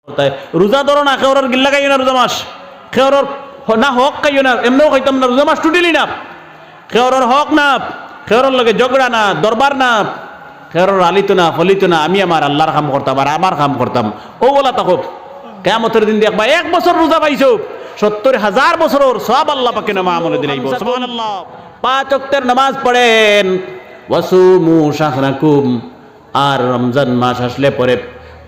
রোজা ধরো না, খেওয়ার গিল্লা খাইও না, রোজা মাস খেওয়ার না হক খাইও না, এমনিও খাইতাম না, রোজা মাস টুটিলি না, খেওয়ার হক না, খেওয়ার লগে ঝগড়া না, দরবার না, খেওয়ার আলিত না ফলিত না, আমি আমার আল্লাহর কাম করতাম আর আমার কাম করতাম। ও বলা তখন কিয়ামতের দিন দেখবা 1 বছর রোজা পাইছো 70,000 বছরের সব আল্লাহ পাকে নামা আমলে দিলাইব। সুবহানাল্লাহ। 5 ওয়াক্তের নামাজ পড়েন, ওয়াসুমু শাহরাকুম, আর রমজান মাস আসলে পরে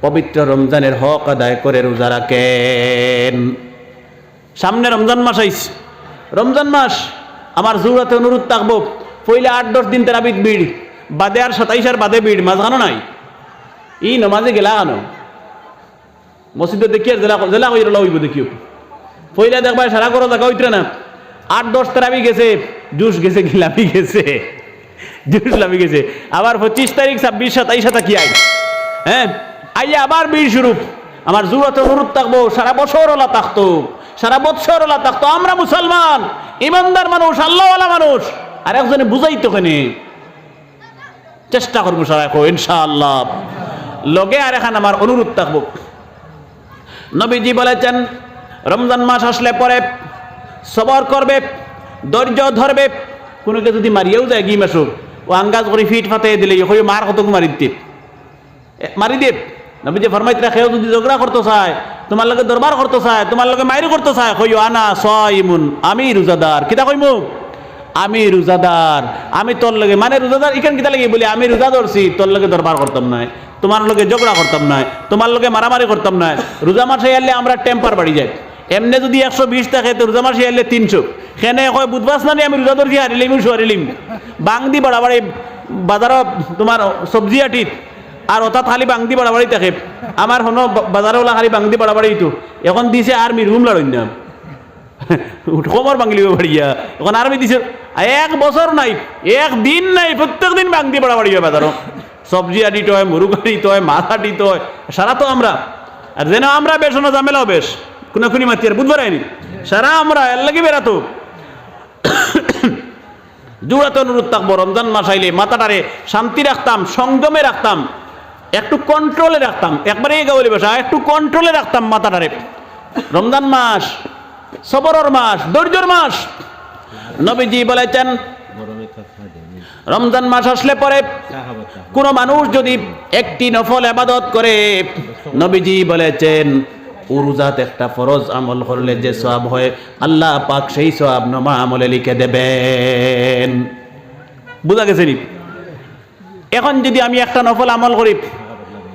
পবিত্র রমজানের হক আদায় করে রোজা রাখেন। সামনে রমজান মাস আইস, রমজান মাস আমার জোরাতে অনুরোধ থাকবো, পইলে 8-10 দিন তারাবিত ভিড়, বাদে আর 27 আর বাদে ভিড়, মাঝখানো নাই। ই নমাজে গেলা কেন মসজিদে দেখিয়ে জেলা জেলা কই হইব দেখিও, পইলা দেখবা সারা করো দেখা হইতে না। 8-10 তারাবি গেছে, জুস গেছে, গিলাপি গেছে, জুস লাভি গেছে, আবার 25 তারিখ 26, 27 কি আই, হ্যাঁ আইয়া আবার ভিড় শুরু। আমার জোরাতে অনুরোধ থাকবো, সারা বছর ওলা থাকতো, সারা বছর ওলা থাকতো। আমরা মুসলমান, ইমানদার মানুষ, আল্লাহওয়ালা মানুষ, আর একজনে বুঝাইতো কেন, চেষ্টা করবো সারা এখন ইনশাআল্লাহ। লগে আর এখন আমার অনুরোধ থাকবো, নবীজি বলেছেন রমজান মাস আসলে পরে সবর করবে, ধৈর্য ধরবে। কোনোকে যদি মারিয়েও যায় গি মাসো, ও আঙ্গাজ করে ফিট ফাতে দিলে হয়ে মার কত মারি দিতে মারি দেব। নবীজি ফরমাইতে রাখেও যদি ঝগড়া করতে চায়, তোমার লগে দরবার করতে চায়, তোমার লগে মাইরু করতে চায়, কইও আনা সাইমুন, আমি রোজাদার। কিতা কইমু? আমি রোজাদার, আমি তোর লগে মানে রোজাদার ইখান কিতা লাগে বলি, আমি রোজা ধরছি, তোর লগে দরবার করতাম না, তোমার লগে ঝগড়া করতাম না, তোমার লগে মারামারি করতাম না। রোজা মাসে এলে আমরা টেম্পার বাড়ি যাই, এমনি যদি 120 থাকে তো রোজা মাসে এলে 300। সেনে কয় বুধবাস না আমি রোজা ধরছি, হারিলিম হারিলিম বাংদি বাড়াবাড়ি বাজারত তোমার সবজি আটিত, আর ওটা খালি বাংদি বাড়াবাড়ি থাকে। আমার হনো বাজারে ওলা খালি বাংদি বাড়াবাড়ি তো এখন দিছে আর মিরহুম লড়ই না কমর বাংলি বাড়িয়া এখন আর্মি দিছে 1 বছর নাই, 1 দিন নাই, প্রত্যেক দিন বাংদি বাড়াবাড়ি হয় বাজারও। সবজি আটিত হয়, মুরুগ আটিত হয়, মাছ আটিত হয়, সারা তো আমরা। আর যেন আমরা বেশ না ঝামেলাও বেশ খুনি মাতি আর বুধবার আইনি সারা আমরা এর লাগে বেড়াতো। জোড়াতে অনুরোধ থাকবো, রমজান মাস আইলে মাথাটারে শান্তি রাখতাম, সংযমে রাখতাম, একটু কন্ট্রোলে রাখতাম, একবারে গাওয়ালি ভাষা একটু কন্ট্রোলে রাখতাম মাথাটারে। রমজান মাস সবরের মাস, ধৈর্যের মাস। নবীজি বলেছেন রমজান মাস আসলে পরে কোন মানুষ যদি একটি নফল ইবাদত করে, নবীজি বলেছেন রোজাত একটা ফরজ আমল করলে যে সওয়াব হয়, আল্লাহ পাক সেই সওয়াব নামা আমলে লিখে দেবেন। বুঝা গেছে নি? এখন যদি আমি একটা নফল আমল করি,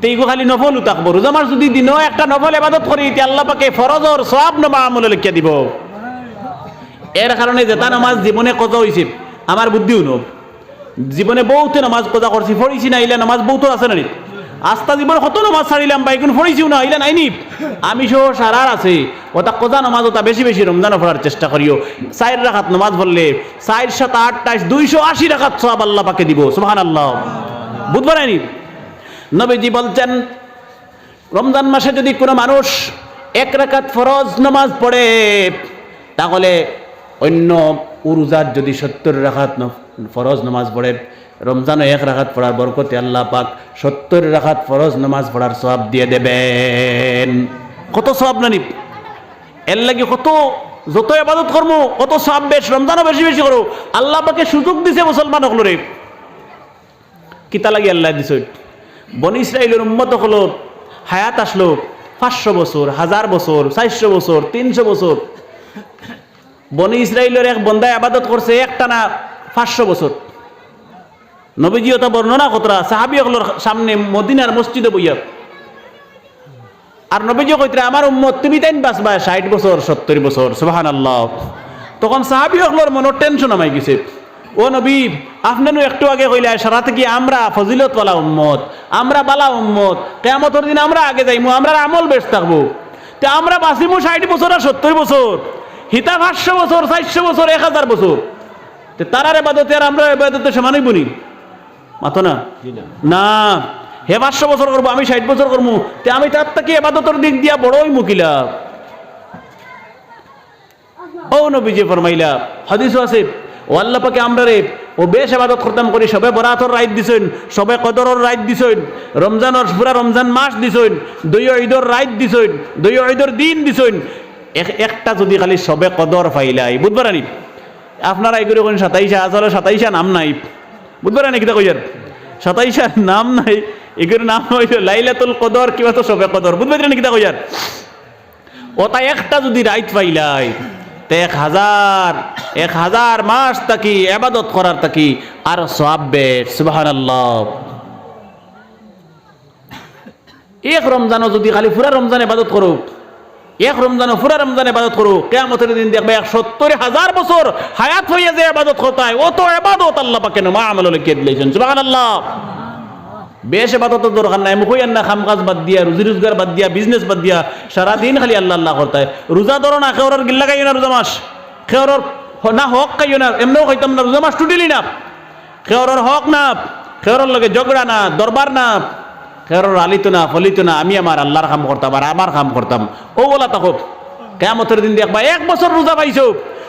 তেইগো খালি নফল থাকবো। রোজা মাস যদি দিনও একটা নফল ইবাদত করি, তে আল্লাহ পাকে ফরজর সওয়াব নামা আমলে লিখে দিব। এর কারণে যেটা নামাজ জীবনে কত হয়েছে আমার বুদ্ধিও ন, জীবনে বহুত নামাজ কজা করছি, পড়িছি না, ইলা নামাজ বহুত আছে না, আস্তা জীবনে কত নামাজ ছাড়িলাম বা এখন পড়িছিও না, ইলা নাইনি আমি সহ সারার আছে। ওটা কজা নামাজ ওটা বেশি বেশি রমজানে পড়ার চেষ্টা করিও। 4 রাকাত নামাজ পড়লে 4 7 8 280 রাকাত সওয়াব আল্লাহ পাকে দিব। সুবহানাল্লাহ। বুঝবার আইনি নবীজি বলছেন রমজান মাসে যদি কোনো মানুষ 1 রাকাত ফরজ নামাজ পড়ে, তাহলে অন্য রোজার যদি 70 রাকাত ফরজ নামাজ পড়ে, রমজানে 1 রাকাত পড়ার বরকতে আল্লাহ পাক 70 রাকাত ফরজ নামাজ পড়ার সওয়াব দিয়ে দেবেন। কত সওয়াব নানি, এর লাগি কত যত ইবাদত করবো কত সওয়াব বেশ, রমজানও বেশি বেশি করো। আল্লাহ পাকে সুযোগ দিছে মুসলমান হকলরে, কিতা লাগি আল্লাহ দিছে। বনি ইসরাইলের উম্মত হলো হায়াত আসলো 500 বছর, 1000 বছর, 400 বছর, 300 বছর। বনি ইসরাইলের এক বন্দায় ইবাদত করছে একটানা 500 বছর। নবীজি ওটা বর্ণনা কতরা সাহাবীগুলোর সামনে মদিনার মসজিদে বইয়া, আর নবীজি কইতে আমার উম্মত তুমি তাইন বাঁচবা 60 বছর 70 বছর। সুবহানাল্লাহ। তখন সাহাবীগুলোর মনে টেনশন নামাই গেছে, ও নবী আপনিও একটু আগে কইলা সারাতে কি আমরা ফজিলতওয়ালা উম্মত, আমরা বালা উম্মত, কিয়ামতের দিন আমরা আগে যাইমু, আমরা আমল বেশ থাকবো, তে আমরা বাঁচিমু 60 বছর আর 70 বছর, হিতা 500 বছর, 400 বছর, 1000 বছর, তে তারার ইবাদতে আর আমরা ইবাদতে সমানই বনি মাতো না না। হে 500 বছর করবো, আমি 60 বছর করবো, তে আমি তার থেকে ইবাদতের দিক দিয়া বড়ই মুকিলা। ও নবীজি ফরমাইলা, হাদিসও আছে, ও আল্লাহ পাকে আমরা রে ও বেশ ইবাদত করতাম করি, সবে বরাতর রাইত দিছেন, সবে কদরের রাইত দিছেন, রমজানের পুরা রমজান মাস দিছেন, দুই ঈদর রাইত দিছেন, দুই ঈদর দিন দিছেন, একটা যদি খালি সবে কদর পাইলাই, বুঝবার নি আপনারা এগুলো কোন 27 আসলে 27 নাম নাই, বুঝবার নি কিতা কইয়ার 27 নাম নাই, এগুলোর নাম হইল লাইলাতুল কদর কিবা তো সবে কদর, বুঝবার নি কিতা কইয়ার। ওটা একটা যদি রাইত পাইলাই তে 1000 মাস তাকি ইবাদত করার তাকি আর সওয়াব বেশ, সুবহানাল্লাহ। এক রমজানও যদি খালি পুরা রমজান ইবাদত করো, এক রমজানও পুরা রমজান ইবাদত করো, কিয়ামতের দিন দেখবে 70,000 বছর হায়াত হইয়া যে ইবাদত করতে হয়, ও তো ইবাদত আল্লাহ পাক কেন আমল লিখে দিয়েছেন, সুবহানাল্লাহ। বেশ ইবাদতের দরকার নাই, মুখই না কাম কাজ বাদ দিয়া, রুজি রোজগার বাদ দিয়া, বিজনেস বাদ দিয়া সারাদিন খালি আল্লাহ আল্লাহ করতে হয়। রোজা ধরো না, খেওয়ার গিল্লা খাইও না, রোজা মাস খেওয়ার না হক খাইও না, এমনিও খাইতাম না, রোজা মাস টুটিলি না, খেওয়ার হক না, খেওয়ার লগে ঝগড়া না, দরবার না, খেওয়ার আলিত না ফলিত না, আমি আমার আল্লাহর কাম করতাম আর আমার কাম করতাম, ও বলা তাকো কিয়ামতের দিন দেখবা 1 বছর রোজা পাইছো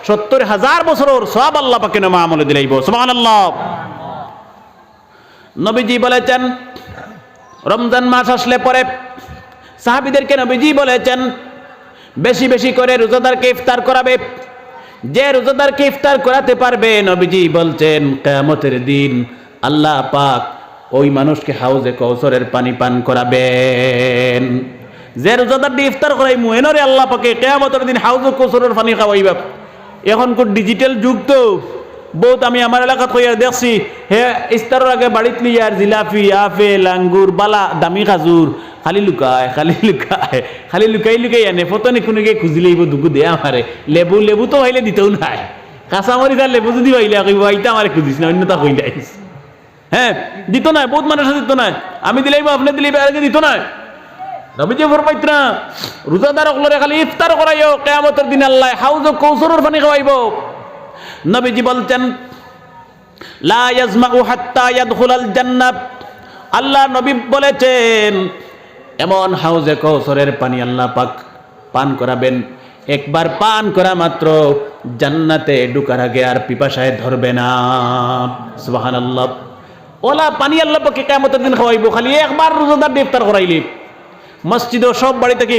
70,000 বছরের সওয়াব আল্লাহ পাকে নামা আমলে দিলাইব, সুবহানাল্লাহ। নবীজি বলেছেন রমজান মাস আসলে পরে সাহাবীদেরকে নবীজি বলেছেন বেশি বেশি করে রোজাদারকে ইফতার করাবে, যে রোজাদারকে ইফতার করাতে পারবে নবীজি বলছেন কিয়ামতের দিন আল্লাহ পাক ওই মানুষকে হাউজে কৌসরের পানি পান করাবেন। যে রোজাদারকে ইফতার করাই মুহেনরে আল্লাহ পাকে কিয়ামতের দিন হাউজে কৌসরের পানি খাওয়াইবা। এখন কোন ডিজিটাল যুগ তো বহুত, আমি আমার এলাকাত কইয়া দেখছি হে ইফতারের আগে বাড়িত নিয়ে আর জিলাপি আপেল আঙ্গুর বালা দামি খাজুর খালি লুকায় খালি লুকাই আনে, ফতনি কোনকে খুঁজিলেইব দুগু দেয়া আমারে, লেবু তো ভাইলে দিতেও নাই, কাঁচামরিচ আর লেবু যদি ভাইলে কইব আইতা আমারে খুঁজিস না, অন্যতা কই যাইস, হ্যাঁ দিত না, বহুত মানুষ দিত না, আমি দিলাইব আপনি দিলাইব আগে দিত না। নবীজি ফরমাইত না রোজাদার সকলরে খালি ইফতার করাইও, কিয়ামতের দিন আল্লাহ হাউজ কৌসরের পানি খাওয়াইব। নবীজি বলছেন লা ইয়াজমাউ হাত্তা ইয়াদখুলাল জান্নাহ, আল্লাহ নবী বলেছেন এমন হাউজে কৌসরের পানি আল্লাহ পাক পান করাবেন, একবার পান করা মাত্র জান্নাতে ঢোকার আগে আর পিপাসায় ধরবে না, সুবহানাল্লাহ। ওলা পানি আল্লাহ পাকে কিয়ামতের দিন খাওয়াইব, খালি একবার রোজাদার ইফতার করাইলি। মসজিদও সব বাড়ি থেকে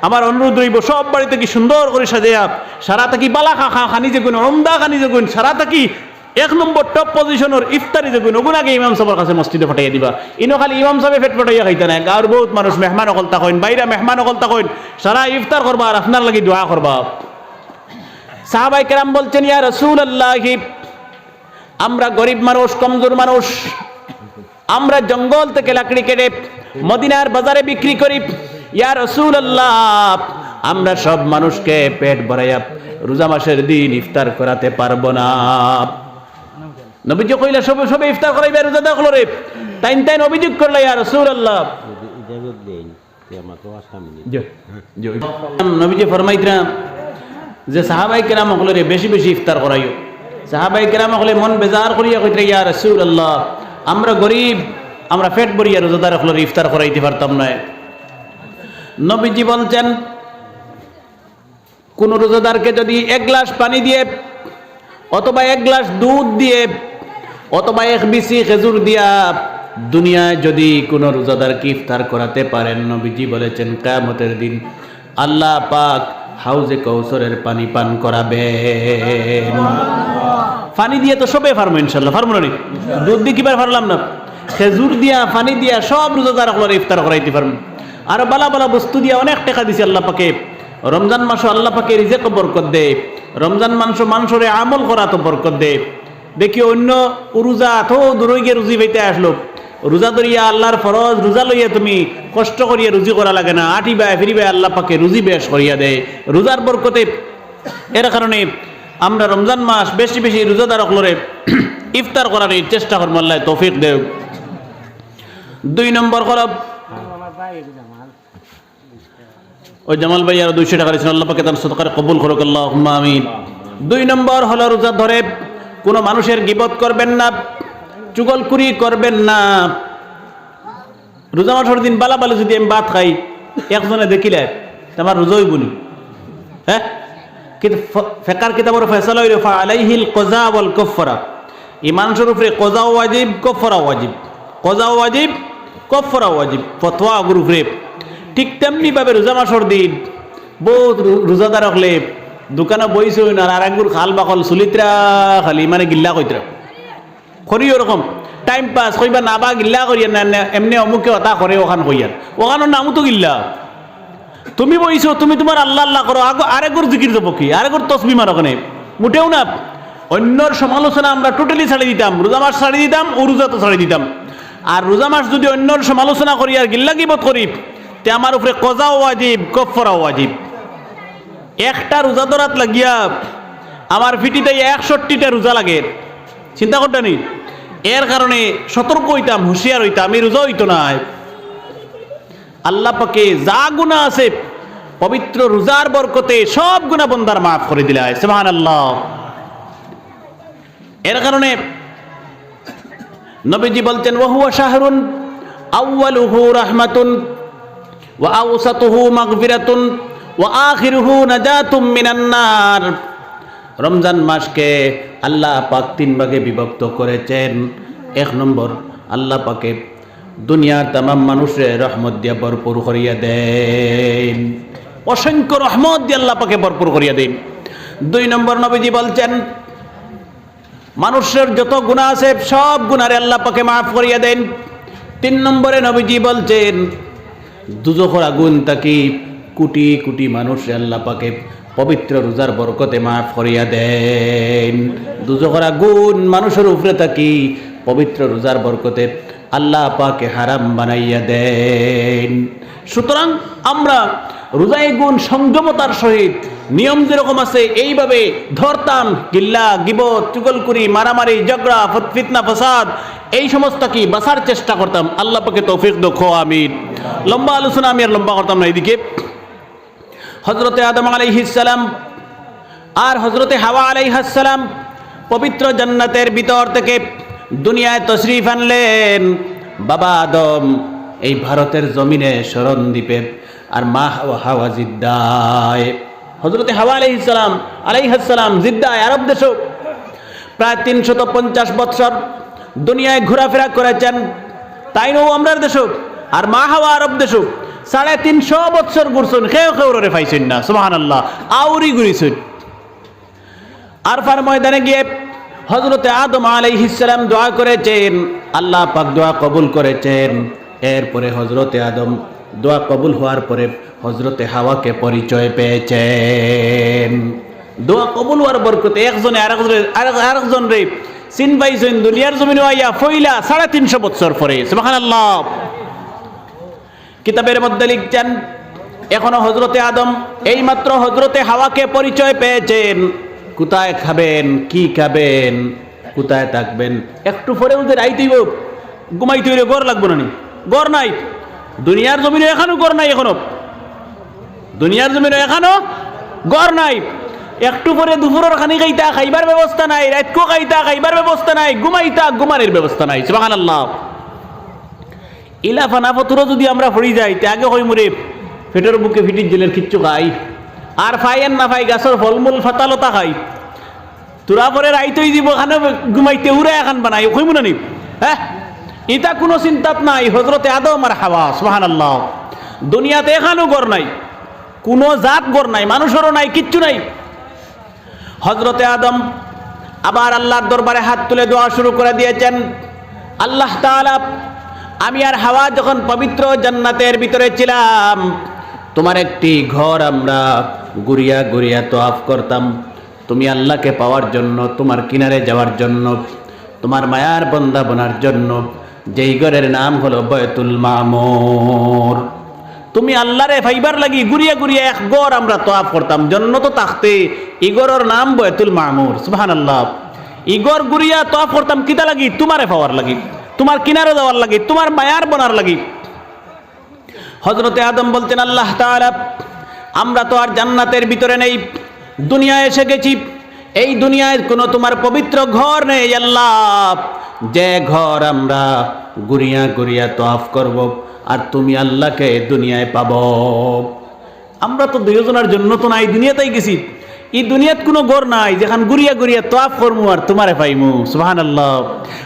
আমার অনুরোধ রইব, সব বাড়ি থেকে সুন্দর করে সাজাইয়া সারা থাকি বালা খানি যেগুন ওমদা খানি যেগুন সারা থাকি 1 নম্বর টপ পজিশনের ইফতারি যেগুন ওগুন আগে ইমাম সাহেবের কাছে মসজিদে পাঠাইয়া দিবা। ইনো খালি ইমাম সাহেব পেট পাঠাইয়া খাইতে না, গাঁর বহুত মানুষ মেহমান অকল তাকইন, বাইরা মেহমান অকল তাকইন, সারা ইফতার করবা আর আপনার লাগি দোয়া করবা। সাহাবায়ে কেরাম বলছেন ইয়া রাসূলুল্লাহ, আমরা গরিব মানুষ, কমজোর মানুষ, আমরা জঙ্গল থেকে লাকড়ি কেটে মদিনার বাজারে বিক্রি করি, ইয়া রাসূলুল্লাহ আমরা সব মানুষকে পেট ভরাইয়া রোজা মাসের দিন ইফতার করাতে পারবো না। নবীজি কইলা সবে ইফতার করাইবে রোজাদার হলরে, তাইন অভিযোগ করলা ইয়া রাসূলুল্লাহ, নবীজি ফরমাইতরা যে সাহাবায়ে কেরাম হলরে বেশি বেশি ইফতার করাইও। সাহাবায়ে কেরাম হলে মন বেজার করিয়া কইতরা ইয়া রাসূলুল্লাহ আমরা গরিব, আমরা পেট ভরিয়া রোজাদার হলরে ইফতার করাইতে পারতাম না। নবীজি বলছেন কোন রোজাদারকে যদি 1 গ্লাস পানি দিয়ে অথবা 1 গ্লাস দুধ দিয়ে অথবা 1 বিসি খেজুর দিয়া দুনিয়ায় যদি কোন রোজাদারকে ইফতার করাতে পারেন, নবীজি বলেছেন কিয়ামতের দিন আল্লাহ পাক হাউজে কৌসরের পানি পান করাবেন। পানি দিয়ে তো সবে পারবো ইনশাআল্লাহ, পারবো না? দুধ দিয়ে কিবার পারলাম না, খেজুর দিয়া পানি দিয়া সব রোজাদার হলরে ইফতার করাইতে পারবো। আর বালা বালা বস্তু দিয়া অনেক টাকা দিছে আল্লাহ পাকে। রমজান মাসও আল্লাহ পাকে রিজেক বরকত দে, রমজান মানুষরে আমল করা তো বরকত দে। দেখি অন্য রোজা তো দূরে গিয়ে রুজি পাইতে আসলো, রোজা ধরিয়া আল্লাহর ফরজ রোজা লইয়া তুমি কষ্ট করিয়া রুজি করা লাগে না, আটিবা ফিরিবা আল্লাহ পাকে রুজি বেশ করিয়া দেয় রোজার বরকতে। এর কারণে আমরা রমজান মাস বেশি বেশি রোজাদার সকলরে ইফতার করার চেষ্টা করবো, আল্লাহ তৌফিক দেব। 2 নম্বর হলো ওই জামাল ভাই আর 200 টাকা দিয়েছেন, আল্লাহ পাকে তার সদকার কবুল করুক, আল্লাহুম্মা আমিন। 2 নম্বর হলো রোজা ধরে কোনো মানুষের গীবত করবেন না, চুগলখুরি করবেন না। রোজা মাসের দিন বালা বালা যদি আমি ভাত খাই একজনে দেখিলে আমার রোজাই বলি, হ্যাঁ কিন্তু ফেকার কিতাবের ফয়সালা হইল ফালাইহিল কযা ওয়াল কাফারা, এই মানুষের উপরে কজাও ওয়াজিব কফরা ওয়াজিব, কজাও ওয়াজিব কফরা ওয়াজিব, ফতোয়া উপরে। ঠিক তেমনিভাবে রোজা মাসর দিন বহুত রোজাদার হলে দোকানে বইছে না আর একগুর খাল বাকল চুলিত্রা খালি মানে গিল্লা কইতরা করি ওরকম টাইম পাস কইবা না বা গিল্লা করিয়া না এমনি অমুকে ওটা করে ওখান কইয়ার ওখানোর নামও তো গিল্লা। তুমি বইছো তুমি তোমার আল্লাহ আল্লাহ করো আরেকগুর জিকির দেবো কি আরেকগুর তসবি মার ওখানে মোটেও না। অন্যর সমালোচনা আমরা টোটালি ছাড়ি দিতাম, রোজা মাস ছাড়ি দিতাম ও রোজা তো ছাড়ি দিতাম। আর রোজা মাস যদি অন্যর সমালোচনা করি আর গিল্লা গিবত করি তে আমার উপরে কজাও ওয়াজিব কফরাও ওয়াজিব। একটা রোজা দরাত লাগিয়া আমার ফিটিতে 61টা রোজা লাগে, চিন্তা করতে নি। এর কারণে সতর্ক হইতাম, হুঁশিয়ার হইতাম, এই রোজা হইতো না। আল্লাহ পাকে যা গুনাহ আছে পবিত্র রোজার বরকতে সব গুনাহ বন্দার মাফ করে দিলা, সুবহানাল্লাহ। এর কারণে নবীজি বলতেন ওয়া হুয়া শাহরুন আউয়ালুহু রাহমাতুন ওয়া আওসাতুহু মাগফিরাতুন ওয়া আখিরুহু নাজাতুম মিনান নার। রমজান মাসকে আল্লাহ পাক 3 ভাগে বিভক্ত করেছেন। 1 নম্বর, আল্লাহ পাকে দুনিয়ার তামাম মানুষের রহমত দিয়ে ভরপুর করিয়া দেন, অসংখ্য রহমত দিয়ে আল্লাহ পাকে ভরপুর করিয়া দেন। 2 নম্বর, নবীজি বলছেন মানুষের যত গুনাহ আছে সব গুনাহরে আল্লাহ পাকে মাফ করিয়া দেন। 3 নম্বরে নবীজি বলছেন দুজখের আগুন থাকি কোটি কোটি মানুষে আল্লাহ পাকে পবিত্র রোজার বরকতে মাফ করিয়া দেন। দুজখের আগুন মানুষের উপরে থাকি পবিত্র রোজার বরকতে আল্লাহ পাকে হারাম বানাইয়া দেন। সুতরাং আমরা রোজায় গুণ সংযমতার সহিত নিয়ম যেরকম আছে এইভাবে ধরতাম, গিল্লা গিবত চুগলকুরি মারামারি ঝগড়া ফিতনা ফাসাদ এই সমস্ত কি বাঁচার চেষ্টা করতাম। আল্লাহ পাকে তৌফিক দেখো, আমিন। লম্বা আলোচনা আমি আর লম্বা করতাম না। এদিকে হজরতে আদম আলাইহিস সালাম আর হজরতে হাওয়া আলাইহিস সালাম পবিত্র জান্নাতের ভিতর থেকে দুনিয়ায় তশরিফ আনলেন। বাবা আদম এই ভারতের জমিনে শরণ দ্বীপে আর মা হাওয়া জিদ্দায়। হজরতে হাওয়া আলাইহিস সালাম জিদ্দায় আরব দেশ প্রায় 350 বছর দুনিয়ায় ঘোরাফেরা করেছেন, তাই নও আমরা দেশ। আর মা হাওয়া আরব দেশ 350 বছর ঘুরছেন, কেউ রে পাইছেন না, সুবহানাল্লাহ, আউরি ঘুরিছেন। আরফার ময়দানে গিয়ে হজরতে আদম আলাইহিস সালাম দোয়া করেছেন, আল্লাহ পাক দোয়া কবুল করেছেন। এরপরে হজরতে আদম দোয়া কবুল হওয়ার পরে হজরতে হাওয়াকে পরিচয় পেয়েছেন। দোয়া কবুল হওয়ার বরকতে একজনে আরেকজন রে চিন পাইছেন দুনিয়ার জমিনে আইয়া ফইলা 350 বছর পরে, সুবহানাল্লাহ। কিতাবের মধ্যে লিখছেন এখনো হজরতে আদম এইমাত্র হজরতে হাওয়াকে পরিচয় পেয়েছেন। কোথায় খাবেন, কি খাবেন, কোথায় থাকবেন, একটু পরে ওদের আইতেই ঘুমাইতে হইলে গড় লাগবো না, গড় নাই দুনিয়ার জমিনে, এখনো গড় নাই, এখনো দুনিয়ার জমিনে এখনো গড় নাই। একটু পরে দুপুরের খানি খাইতা খাইবার ব্যবস্থা নাই, রাতকো খাইতা খাইবার ব্যবস্থা নাই, ঘুমাইতা ঘুমানোর ব্যবস্থা নাই, সুবহানাল্লাহ। ইলা ফানা ফতুরো যদি আমরা পড়ি যাই তে আগে হই মুরে পেটের বুকে ফিটির জেলের কিচ্ছু খাই আর ফাইয়েন না ফাই গাছের ফলমূল ফাতালতা খাই, তোরা পরে রাইতই দিব খানে ঘুমাইতে উড়ে এখন বানাই কইব না নি, হ্যাঁ এটা কোনো চিন্তাত নাই। হজরতে আদম আর হাওয়া, সুবহানাল্লাহ। দুনিয়াতে এখানেও গড় নাই, কোনো জাত গড় নাই, মানুষেরও নাই, কিচ্ছু নাই। হজরতে আদম আবার আল্লাহর দরবারে হাত তুলে দোয়া শুরু করে দিয়েছেন, আল্লাহ তাআলা আমি আর হাওয়া যখন পবিত্র জান্নাতের ভিতরে ছিলাম তোমার একটি ঘর আমরা ঘুরিয়া ঘুরিয়া তওয়াফ করতাম, তুমি আল্লাহকে পাওয়ার জন্য, তোমার কিনারে যাওয়ার জন্য, তোমার মায়ার বন্দা বনার জন্য, যেই ঘরের নাম হলো বাইতুল মামুর। তুমি আল্লাহরে ফাইবার লাগি ঘুরিয়া ঘুরিয়া এক ঘর আমরা তওয়াফ করতাম, জন্নত তাখতে ইগরের নাম বাইতুল মামুর, সুবহানাল্লাহ। ইগর ঘুরিয়া তওয়াফ করতাম কিতা লাগি, তোমারে পাওয়ার লাগি, তোমার কিনারে যাওয়ার লাগি, তোমার মায়ার বনার লাগি। হযরতে আদম বলতেন আল্লাহ তাআলা আমরা তো আর জান্নাতের ভিতরে নেই, দুনিয়ায় এসে গেছি, এই দুনিয়ায় কোনো তোমার পবিত্র ঘর নেই আল্লাহ, যে ঘর আমরা ঘুরিয়া ঘুরিয়া তওয়াফ করব আর তুমি আল্লাহকে দুনিয়ায় পাবো। আমরা তো দুইজনের জন্য তো নাই দুনিয়াতেই গেছি, এই দুনিয়াত কোনো গড় নাই যেখান গুড়িয়া গুড়িয়া তোয়াফ করমু আর তোমারে পাইমু সুবহানাল্লাহ।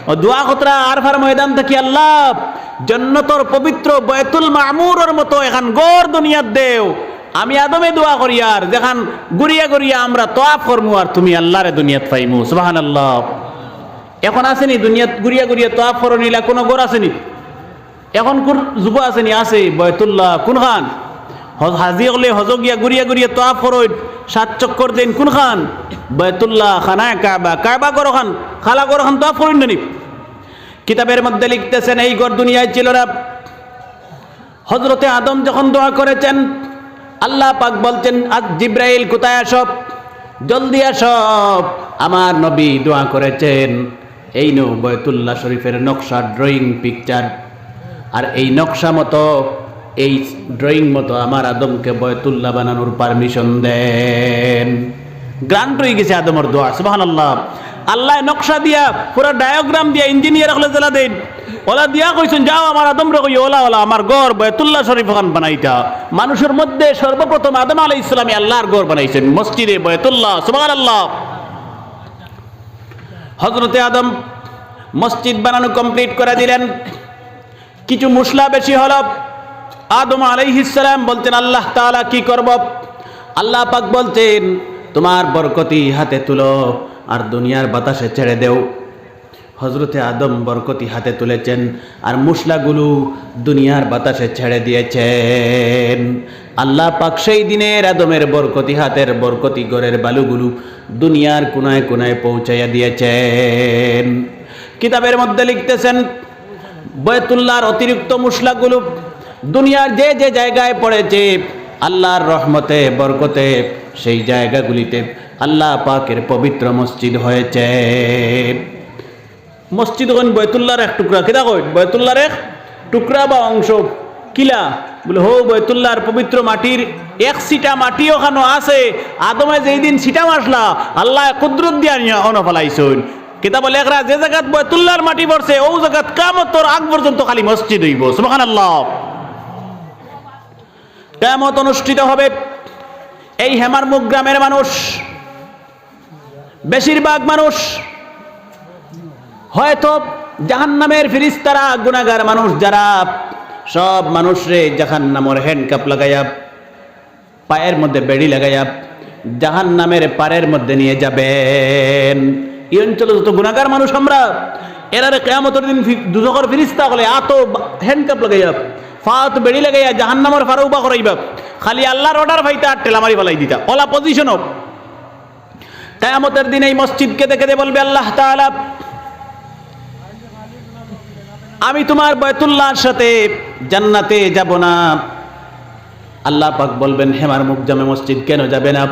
ও দোয়া কতরা আরফার ময়দান থেকে আল্লাহ জান্নাতের পবিত্র বাইতুল মামুরের মতো এখন গড় দুনিয়াত দেও, আমি আদমে দোয়া করি আর যেখান গুড়িয়া গুড়িয়া আমরা তোয়াফ করমু আর তুমি আল্লাহরে দুনিয়াত পাইমু সুবহানাল্লাহ। এখন আসেনি দুনিয়াত গুড়িয়া গুড়িয়া তোয়াফ করনিলা কোনো গড় আসেনি? এখন কোন যুব আসেনি? আছে বাইতুল্লাহ কোন খান হাজি হলে হজ গিয়া গুড়িয়া গুড়িয়া তোয়াফ করইন 7 চক্কর দেন কোন খান? বাইতুল্লাহ খানায় কাবা, কাবা করো খান খালা করো খান তোয়াফ করেন নি? কিতাবের মধ্যে লিখতেছেন এই গড় দুনিয়ায় ছিল না। হযরতে আদম যখন দোয়া করেছেন আল্লাহ পাক বলছেন আজ জিব্রাইল কোথায় আসো, জলদি আসো, আমার নবী দোয়া করেছেন এই নো বাইতুল্লাহ শরীফের নকশা ড্রয়িং পিকচার, আর এই নকশা মতো এই ড্রয়িং মতো আমার আদমকে বাইতুল্লাহ বানানোর পারমিশন দেন। গ্রান্ট হয়ে গেছে আদমের দোয়া সুবহানাল্লাহ। আল্লাহ নকশা দিয়া পুরো ডায়াগ্রাম দিয়া ইঞ্জিনিয়ার হলে জ্বালা দেন, ওলা দিয়া কইছেন যাও আমার আদম রে কই ওলা ওলা আমার ঘর বাইতুল্লাহ শরীফ খান বানাইতা। মানুষের মধ্যে সর্বপ্রথম আদম আলাইহিস সালাম আল্লাহর ঘর বানাইছেন মসজিদে বাইতুল্লাহ সুবহানাল্লাহ। হযরতে আদম মসজিদ বানানো কমপ্লিট করে দিলেন, কিছু মশলা বেশি হলো। আদম আলাইহিস সালাম বলতেন আল্লাহ তাআলা কি করব? আল্লাহ পাক বলতেন তোমার বরকতি হাতে তুলো আর দুনিয়ার বাতাসে ছেড়ে দেও। হযরতে আদম বরকতি হাতে তুলেছেন আর মশলাগুলো দুনিয়ার বাতাসে ছেড়ে দিয়েছেন। আল্লাহ পাক সেই দিনের আদমের বরকতি হাতের বরকতি গড়ের বালুগুলো দুনিয়ার কোনায় কোনায় পৌঁছাইয়া দিয়েছেন। কিতাবের মধ্যে লিখতেছেন বাইতুল্লাহর অতিরিক্ত মশলাগুলো দুনিয়ার যে যে জায়গায় পড়েছে আল্লাহর রহমতে বরকতে সেই জায়গাগুলিতে আল্লাহ পাকের পবিত্র মসজিদ হয়েছে। মসজিদ কোন বাইতুল্লাহর এক টুকরা, কিতা কই বাইতুল্লাহর এক টুকরা বা অংশ কিলা বলে হো বাইতুল্লাহর পবিত্র মাটির এক সিটা মাটি ওখানে আছে। আদমে যেই দিন সিটা মাসলা আল্লাহ কুদরত দিয়া নিয়ে অনফলাইছেন। কিতাব লেখরা যে জায়গাত বাইতুল্লাহর মাটি পড়ছে ও জায়গাত কিয়ামতের আগ পর্যন্ত খালি মসজিদ হইব সুবহানাল্লাহ। কিয়ামত অনুষ্ঠিত হবে। এই হেমারমুখ গ্রামের মানুষ বেশিরভাগ মানুষ হয়তো জাহান্নামের ফেরেশতারা গুনাহগার মানুষ যারা সব মানুষরে জাহান্নামের হ্যান্ডকাপ লাগাইয়া পায়ের মধ্যে বেড়ি লাগাইয়া জাহান্নামের পারের মধ্যে নিয়ে যাবেন। এই অঞ্চলে যত গুনাহগার মানুষ আমরা এরারে কিয়ামতের দিন দুজখের ফেরেশতা হলে আতো হ্যান্ডকাপ লাগাইয়া ফাত বেড়ি লাগাইয়া জাহান্নামের পারে উবা করাইবা, খালি আল্লাহর অর্ডার ভাইতা আর টেলা মারি ফেলাই দিতা ওলা পজিশন। কিয়ামতের দিন এই মসজিদকে দেখে বলবে আল্লাহ তাআলা আমি তোমার বাইতুল্লাহর সাথে জান্নাতে যাব না। আল্লাহ পাক বলবেন হেমার মুখ জামে মসজিদ কেন যাবে না?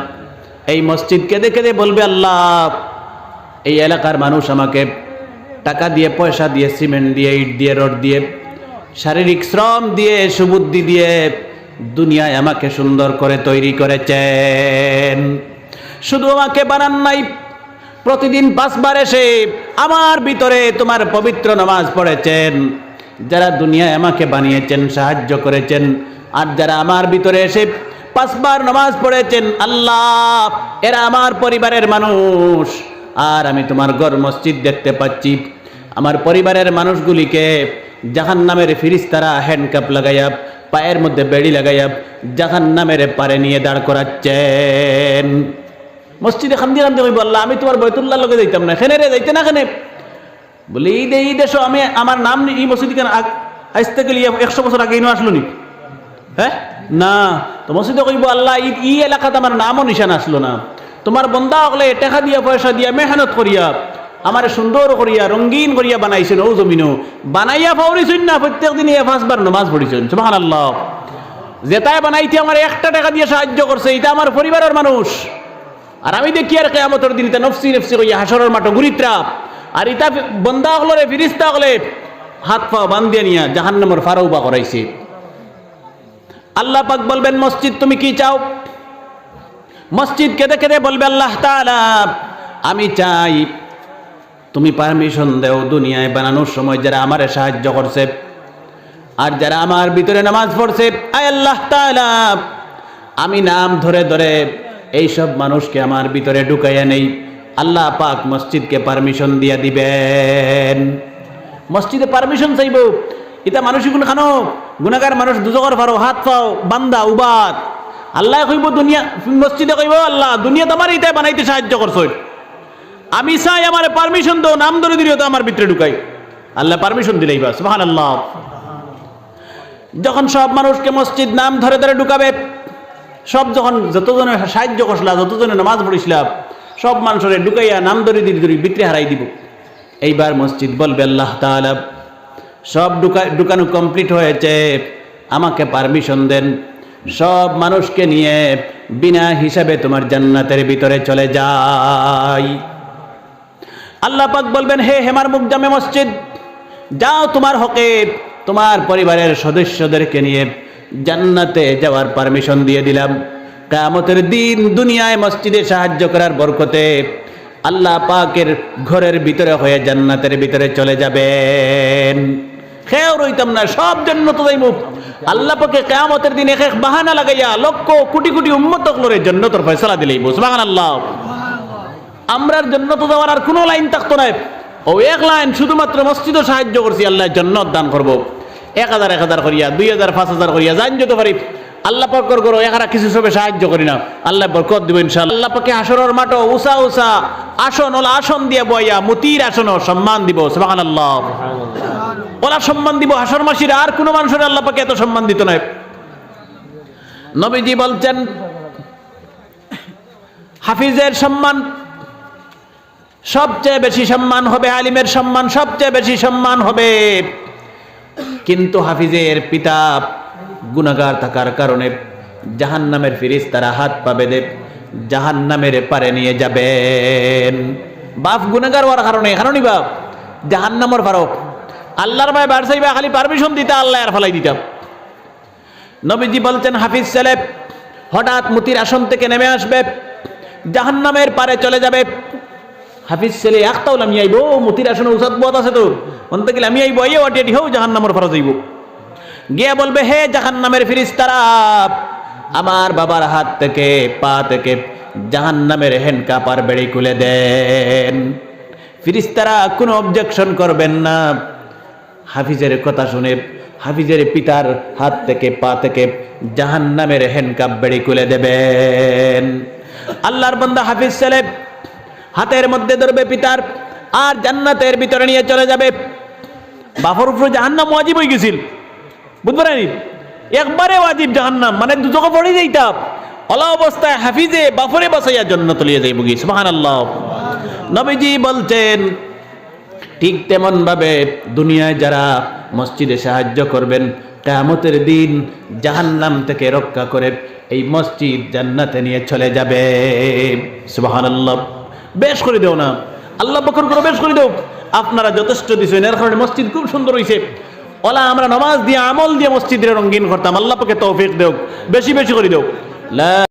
এই মসজিদকে দেখে বলবে আল্লাহ এই এলাকার মানুষ আমাকে টাকা দিয়ে পয়সা দিয়ে সিমেন্ট দিয়ে ইট দিয়ে রড দিয়ে শারীরিক শ্রম দিয়ে সুবুদ্ধি দিয়ে দুনিয়ায় আমাকে সুন্দর করে তৈরি করেছেন। শুধু আমাকে বানান নাই, প্রতিদিন 5 বার এসে আমার ভিতরে তোমার পবিত্র নামাজ পড়েছেন। যারা দুনিয়ায় আমাকে বানিয়েছেন সাহায্য করেছেন আর যারা আমার ভিতরে এসে 5 বার নামাজ পড়েছেন আল্লাহ এরা আমার পরিবারের মানুষ। আর আমি তোমার ঘর মসজিদ দেখতে পাচ্ছি, আমার পরিবারের মানুষগুলিকে জাহান্নামের ফেরেশতারা হ্যান্ডকাপ লাগাইয়া পায়ের মধ্যে বেড়ি লাগাইয়া জাহান্নামের পারে নিয়ে দাঁড় করাচ্ছেন। মসজিদে খান্দি খান্দি কইব আল্লাহ আমি তোমার বাইতুল্লাহর লগে যাইতাম না, এখানে রে যাইতে না কেনে বলে এই দেশ আমি আমার নাম এই মসজিদ কেন আজ থেকে 100 বছর আগে ইনো আসলো নি? হ্যাঁ না, তো মসজিদে কইব আল্লাহ এই এলাকাতে আমার নামও নিশান আসলো না। তোমার বন্দা হলে টাকা দিয়া পয়সা দিয়া মেহনত করিয়া আমার সুন্দর করিয়া রঙিন করিয়া বানাইছেন। ও জমিনও বানাইয়া পাওরিছেন না, প্রত্যেক দিন 5 বার নামাজ পড়িছেন সুবহানাল্লাহ। যেটাই বানাইতে আমার 1 টাকা দিয়ে সাহায্য করছে এটা আমার পরিবারের মানুষ। আর আমি দেখি আর কিয়ামতের দিন এটা নফসি নফসি কইয়া হাসরের মাঠে ঘুরিত্রা আর ইটা বন্দা হলে ফেরেশতা হলে হাত পা বান্ধিয়া নিয়া জাহান্নামের ফারৌবা করাইছে। আল্লাহ পাক বলবেন মসজিদ তুমি কি চাও? মসজিদ কেঁদে কেঁদে বলবে আল্লাহ তাআলা আমি চাই তুমি পারমিশন দাও দুনিয়ায় বানানোর সময় যারা আমারে সাহায্য করছে আর যারা আমার ভিতরে নামাজ পড়ছে আয় আল্লাহ তাআলা আমি নাম ধরে ধরে এইসব মানুষকে আমার ভিতরে ঢুকাইয়া নেই, আল্লাহ পাক মসজিদকে পারমিশন দিয়া দিবেন। মসজিদে পারমিশন চাইব, এটা মানুষগুলো খানো গুনাহগার মানুষ দুজকর পারো হাত পাও বান্দা উবাদ, আল্লাহ কইব দুনিয়া মসজিদে কইব আল্লাহ দুনিয়া তোমার ইটা বানাইতে সাহায্য করছো, আমি চাই আমার পারমিশন দাও, নাম ধরে দিও তো আমার ভিতরে ঢুকাই, আল্লাহ পারমিশন দিলেই বাস সুবহানাল্লাহ। যখন সব মানুষকে মসজিদ নাম ধরে ধরে ঢুকাবে, সব যখন যতজনে সাহায্য করছিলাম যতজনে নামাজ পড়িছিলাম সব মানুষের ঢুকাইয়া নাম ধরে ধরে ভিতরে হারাই দিব। এইবার মসজিদ বলবে আল্লাহ তাআলা সব ঢুকানো কমপ্লিট হয়েছে, আমাকে পারমিশন দেন, সব মানুষকে নিয়ে বিনা হিসাবে তোমার জান্নাতের ভিতরে চলে যাই। আল্লাহ পাক বলবেন হে হেমার মুকজামে মসজিদ, যাও তোমার হকে তোমার পরিবারের সদস্যদেরকে নিয়ে জান্নাতে যাওয়ার পারমিশন দিয়ে দিলাম। কিয়ামতের দিন দুনিয়ায় মসজিদে সাহায্য করার বরকতে আল্লাহ পাকের ঘরের ভিতরে হয়ে জান্নাতের ভিতরে চলে যাবেন, খেয়েও রইতাম না, সব জান্নাতে যাইব। আল্লাহ পাকে কিয়ামতের দিন এক এক বাহানা লাগাইয়া লক্ষ কোটি কোটি উম্মত লরে জান্নাতের ফয়সালা দিলেই সুবহানাল্লাহ। আমরার জান্নাতে যাওয়ার আর কোনো লাইন থাকতো না, ও এক লাইন শুধুমাত্র মসজিদও সাহায্য করছি আল্লাহ জান্নাত দান করব, 1000 করিয়া 2000 5000 করিয়া জান যত পারি আল্লাহ পাক করো, এখানে কিছু সবে সাহায্য করি না, আল্লাহ বরকত দিব ইনশাআল্লাহ। আল্লাহ পাকে হাসরের মাঠে উসা উসা আসন ওলা আসন দিয়া বইয়া মতির আসন সম্মান দিব সুবহানাল্লাহ, ওলা সম্মান দিব হাসর মাসির আর কোন মানুষের আল্লাহ পাকে এত সম্মান দিত না। নবীজি বলছেন হাফিজের সম্মান সবচেয়ে বেশি সম্মান হবে, আলিমের সম্মান সবচেয়ে বেশি সম্মান হবে, কিন্তু হাফিজের পিতা গুনাহগার থাকার কারণে জাহান্নামের ফেরেশতারা হাত পা বেঁধে জাহান্নামের পারে নিয়ে যাবেন। বাপ গুনাহগার হওয়ার কারণে বাপ জাহান্নামের ফারক আল্লাহর ভাই বার চাইবা খালি পারমিশন দিতা আল্লাহ আর ফলাই দিতাম। নবীজি বলছেন হাফিজ ছেলে হঠাৎ মুতির আসন থেকে নেমে আসবে, জাহান্নামের পারে চলে যাবে। হাফিজ ছেলে একটাও আমি আইব মুতির আসনে উসাদ বত আছে তো অন্ত গেলে আমি আইব আইয়ে ওটি হোক জাহান্নামের ফারা যাইব, গিয়া বলবে হে জাহান্নামের ফেরেশতারা আমার বাবার হাত থেকে পা থেকে জাহান্নামের হ্যান্ডকাপ আর বেড়ি খুলে দেন। ফেরেশতারা কোনো অবজেকশন করবেন না, হাফিজের কথা শুনে হাফিজের পিতার হাত থেকে পা থেকে জাহান্নামের হ্যান্ডকাপ বেড়ি খুলে দেবেন। আল্লাহর বান্দা হাফিজ ছেলে হাতের মধ্যে ধরবে পিতার আর জান্নাতের ভিতরে নিয়ে চলে যাবে। বাপর উপরে জাহান্নাম ওয়াজিব হয়ে গেছিল, বুঝতে পারেনি, একবারে ওয়াজিব জাহান্নাম, মানে দুজকে পড়ে যাইতাম। অলা অবস্থায় হাফিজে বাপরে বাসাইয়া জান্নাতে লিয়ে যাইব কি সুবহানাল্লাহ। নবীজি বলছেন ঠিক তেমন ভাবে দুনিয়ায় যারা মসজিদে সাহায্য করবেন কিয়ামতের দিন জাহান্নাম থেকে রক্ষা করে এই মসজিদ জান্নাতে নিয়ে চলে যাবে সুবহানাল্লাহ। বেশ করে দেও না, আল্লাহ বকর করে বেশ করে দেও, আপনারা যথেষ্ট দিছেন, এর কারণে মসজিদ খুব সুন্দর হয়েছে। ওলা আমরা নামাজ দিয়ে আমল দিয়ে মসজিদের রঙিন করতাম, আল্লাহ পাকে তৌফিক দেও, বেশি বেশি করে দেও।